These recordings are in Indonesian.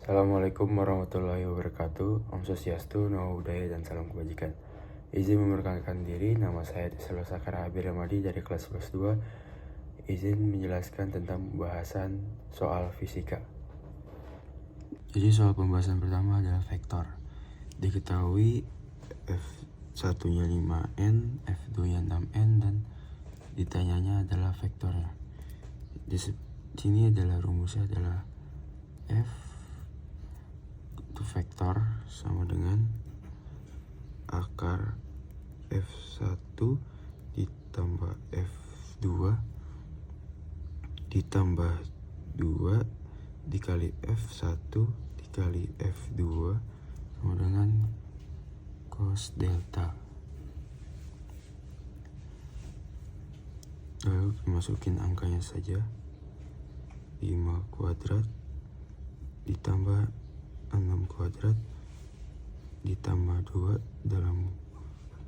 Assalamualaikum warahmatullahi wabarakatuh. Om Swastiastu, Namo Buddhaya, dan salam kebajikan. Izin memperkenalkan diri, nama saya Tiselo Sakara Abi Ramadi dari kelas 11-2. Izin menjelaskan tentang pembahasan soal fisika. Jadi soal pembahasan pertama adalah vektor. Diketahui F1-nya 5N, F2-nya 6N, dan ditanyanya adalah vektornya. Di sini adalah rumusnya adalah F vektor sama dengan akar F1 ditambah F2 ditambah 2 dikali F1 dikali F2 sama dengan cos delta. Lalu masukin angkanya saja, 5 kuadrat ditambah 6 kuadrat ditambah 2 dalam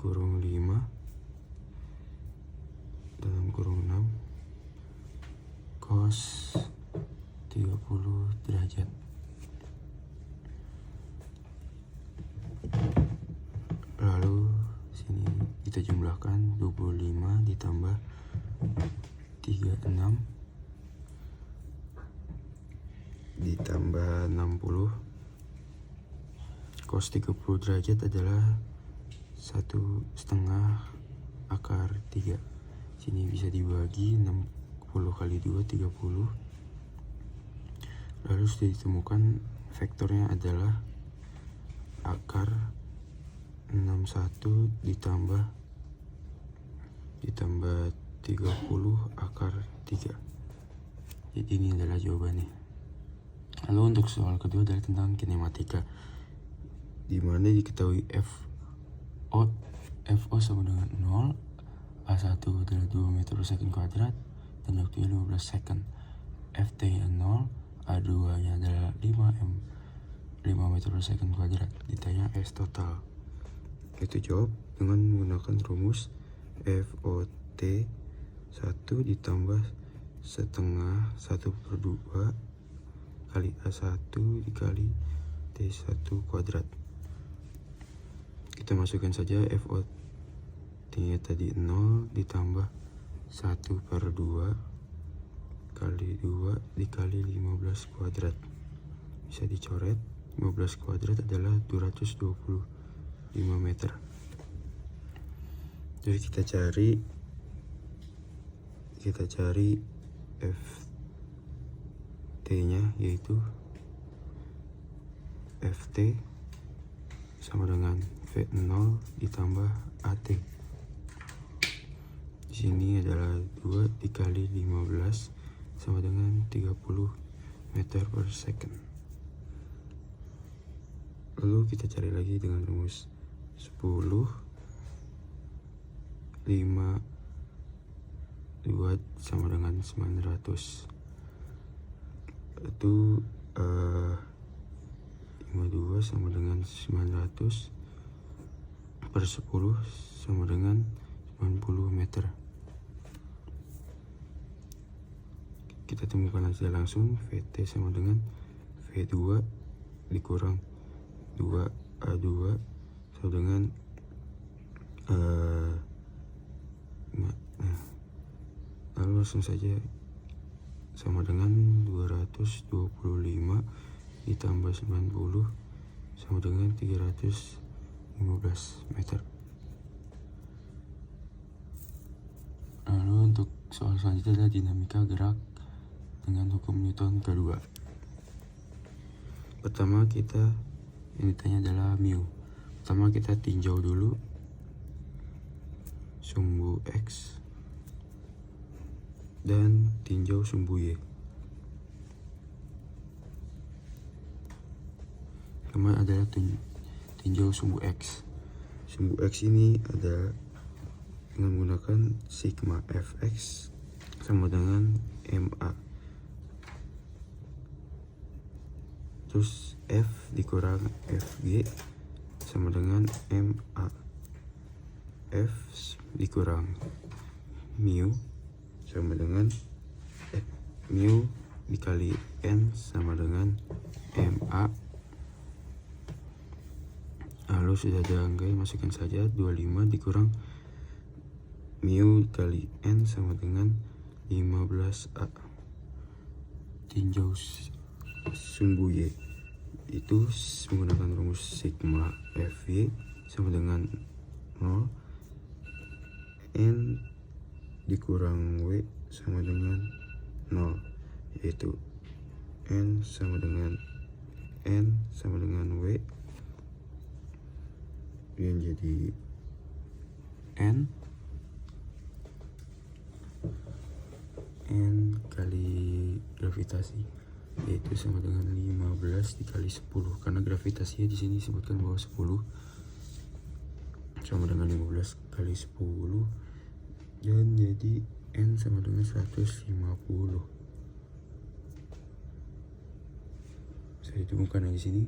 kurung 5 dalam kurung 6 cos 30 derajat. Lalu sini kita jumlahkan 25 ditambah 36 ditambah 60. Cos 30 derajat adalah 1/2 akar 3. Sini bisa dibagi 60 kali 2, 30. Lalu sudah ditemukan vektornya adalah akar 61 ditambah 30 akar 3. Jadi ini adalah jawabannya. Lalu untuk soal kedua adalah tentang kinematika, di mana diketahui FO sama dengan 0, A1 adalah 2 meter per second kuadrat dan waktunya 15 second. FT nya 0, A2 nya adalah 5 meter per second kuadrat. Ditanya S total. Kita jawab dengan menggunakan rumus FOT 1 ditambah setengah 1/2 kali A1 dikali T1 kuadrat. Kita masukkan saja FOT nya tadi 0 ditambah 1/2 kali 2 dikali 15 kuadrat. Bisa dicoret, 15 kuadrat adalah 225 meter. Jadi kita cari FT nya, yaitu FT sama dengan V0 ditambah AT. Di sini adalah 2 dikali 15 sama dengan 30 meter per second. Lalu kita cari lagi dengan rumus 10 5 2 sama dengan 900. Itu 52 sama dengan 900 per 10 sama dengan 90 meter. Kita temukan hasil langsung. VT sama dengan V2 dikurang 2A2 sama dengan lalu langsung saja sama dengan 225 ditambah 90 sama dengan 315 meter. Lalu untuk soal selanjutnya adalah dinamika gerak dengan hukum Newton kedua. Pertama yang ditanya adalah mu. Pertama kita tinjau dulu sumbu X dan tinjau sumbu Y. Pertama adalah tinjau sumbu X. Sumbu X ini ada dengan menggunakan sigma Fx sama dengan MA. Terus F dikurang Fg sama dengan MA. F dikurang mu sama dengan mu dikali N sama dengan MA. Lalu sudah ada angka, masukkan saja 25 dikurang mu kali N sama dengan 15A. Tinjau sumbu Y itu menggunakan rumus sigma FY sama dengan 0, N dikurang W sama dengan 0, yaitu N sama dengan W yang jadi N kali gravitasi, yaitu sama dengan 15 dikali 10, karena gravitasinya di sini disebutkan bahwa 10 sama dengan 15 kali 10, dan jadi N sama dengan 150. Saya ditemukan di sini.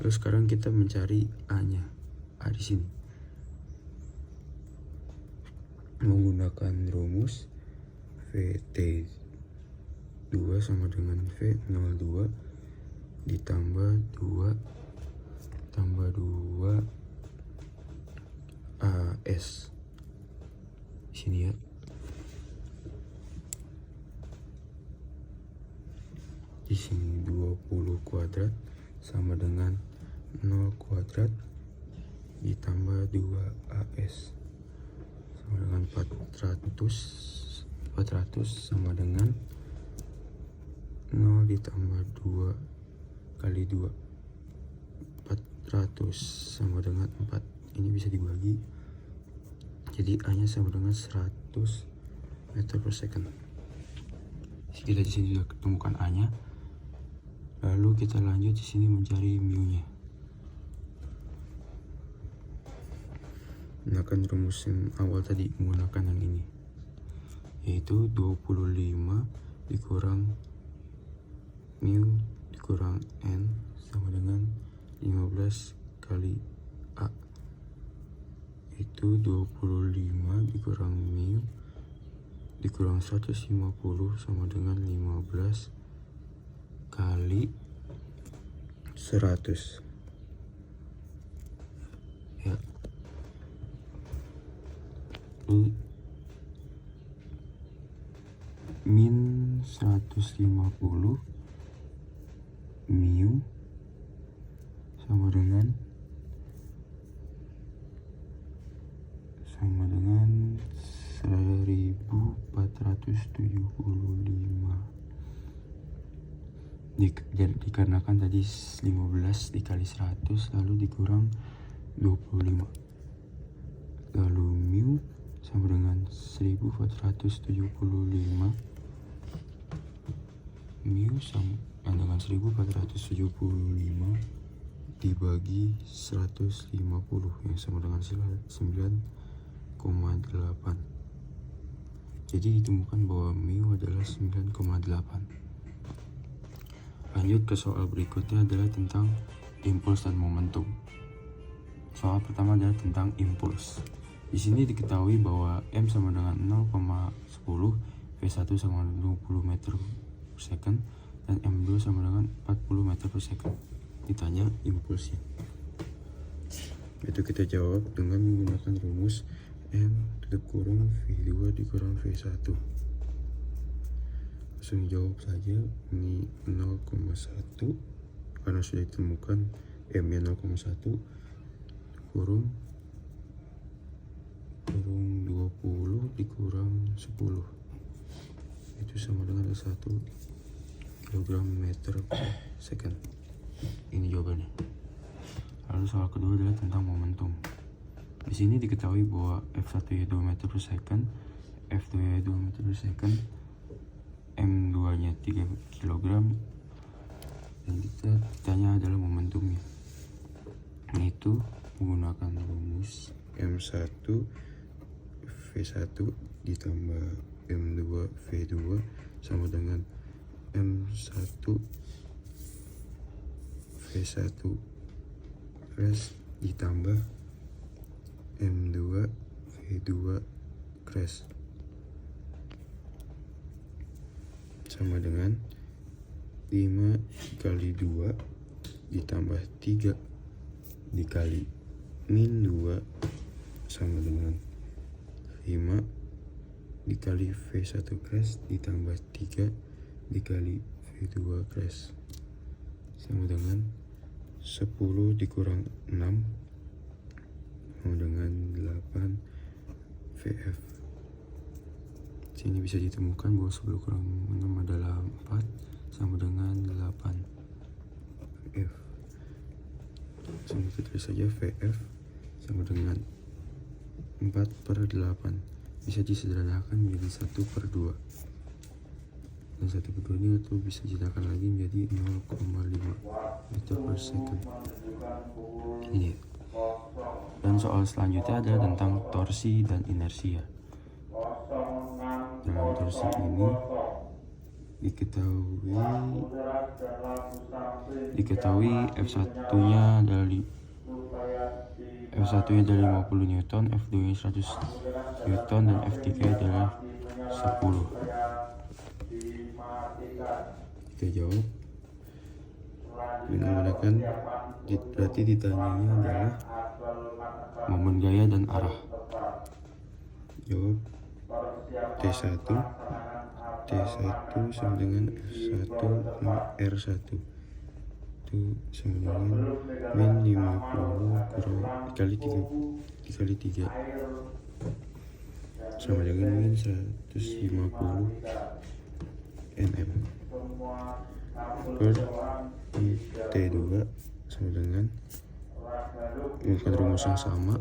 Lalu sekarang kita mencari A-nya. A di sini menggunakan rumus VT2 sama dengan V02 ditambah 2 tambah 2 AS di sini ya. Di sini 20 kuadrat sama dengan 0 kuadrat ditambah 2 AS sama dengan 400 sama dengan 0 ditambah 2 kali 2, 400 sama dengan 4. Ini bisa dibagi, jadi A nya sama dengan 100 meter per second. Kita di sini sudah ketemukan A nya. Lalu kita lanjut di sini mencari mu nya. Gunakan rumus yang awal tadi, menggunakan yang ini, yaitu 25 dikurang mu dikurang N sama dengan 15 kali A, itu 25 dikurang mu dikurang 150 sama dengan 15 kali 100 ya. Min 150 mu sama dengan 1475. Dikarenakan tadi 15 dikali 100 lalu dikurang 25, lalu mu sama dengan 1475. Mu sama dengan 1475 dibagi 150 yang sama dengan 9,8. Jadi ditemukan bahwa mu adalah 9,8. Lanjut ke soal berikutnya adalah tentang impuls dan momentum. Soal pertama adalah tentang impuls. Di sini diketahui bahwa M sama dengan 0,10, V1 sama dengan 20 meter per second, dan M2 sama dengan 40 meter per second. Ditanya impulsnya. Itu kita jawab dengan menggunakan rumus M dikurang V2 dikurang V1. Langsung jawab saja, ini 0,1 karena sudah ditemukan M nya 0,1 kurung 20 dikurang 10, itu sama dengan 1 kg meter per second. Ini jawabannya. Lalu soal kedua adalah tentang momentum. Di sini diketahui bahwa F1 nya 2 meter per second, F2 nya 2 meter per second, M2 nya 3 kg, dan kita ditanya adalah momentumnya, yaitu menggunakan rumus M1 V1 ditambah M2 V2 sama dengan M1 V1 crash ditambah M2 V2 crash sama dengan 5 dikali 2 ditambah 3 dikali min 2 sama dengan 5 dikali V1 crash ditambah 3 dikali V2 crash sama dengan 10 dikurang 6 sama dengan 8 VF. Sini bisa ditemukan bahwa 10 kurang 6 adalah 4 sama dengan 8 VF. Langsung kita tulis saja VF sama dengan 4/8. Bisa disederhanakan menjadi 1/2. Dan 1/2 ini itu bisa disederhanakan lagi menjadi 0,5 meter per second. Ini. Dan soal selanjutnya adalah tentang torsi dan inersia. Dalam torsi ini diketahui F1-nya dari 50 Newton, F2-nya 100 Newton, dan F3 adalah 10. Kita jawab dengan menggunakan, berarti ditanyanya adalah momen gaya dan arah. Jawab T1 sama dengan F1 R1 itu sama dengan min 50 dikali 3 sama dengan min 150 nm per T2 sama dengan menggunakan rumus yang sama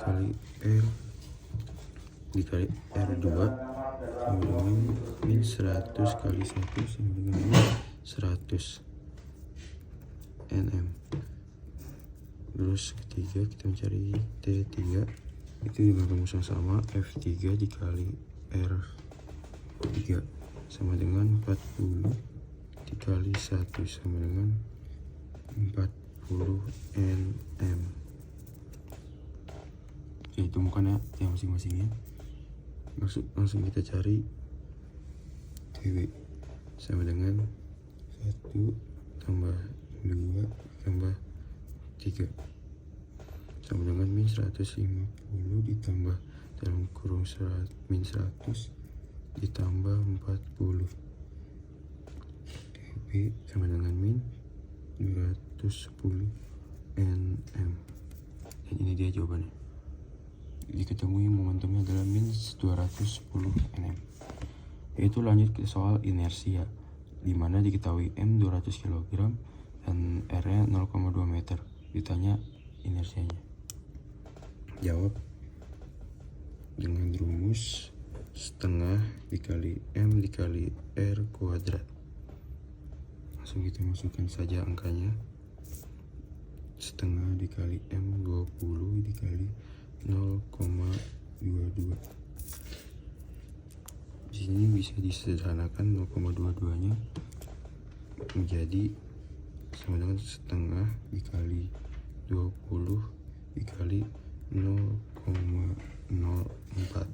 kali R dikali R2 sama dengan min 100 kali 1 sama dengan min 100 nm. Terus ketiga kita mencari T3 itu dengan rumus yang sama, F3 dikali R3 sama dengan 40 dikali 1 sama dengan 40 nm. Oke, temukan ya yang masing-masingnya. Langsung kita cari TW sama dengan 1 tambah 2 tambah 3 sama dengan min 150 ditambah dalam kurung min 100 ditambah 40 TB sama dengan min 210 nm. Dan ini dia jawabannya. Diketemui momentumnya adalah min 210 nm. Yaitu lanjut ke soal inersia, di mana diketahui M 200 kg dan R-nya 0,2 meter. Ditanya inersianya. Jawab dengan rumus setengah dikali M dikali R kuadrat. Langsung kita masukkan saja angkanya. Setengah dikali M 20 dikali 0,22. Di sini bisa disederhanakan 0,22-nya menjadi sama dengan setengah dikali 20 dikali 0,04.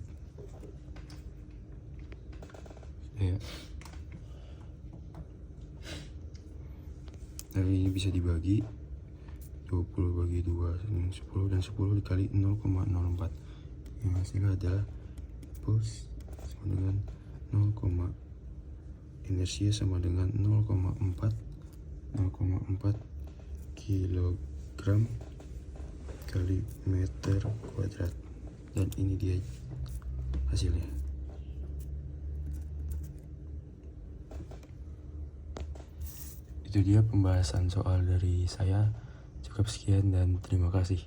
Ya. Dan ini bisa dibagi 20 bagi 2 dengan 10 dan 10 dikali 0,04. Yang hasilnya adalah puls sama dengan 0, inersia sama dengan 0,4 kilogram kali meter kuadrat. Dan ini dia hasilnya. Itu dia pembahasan soal dari saya. Cukup sekian dan terima kasih.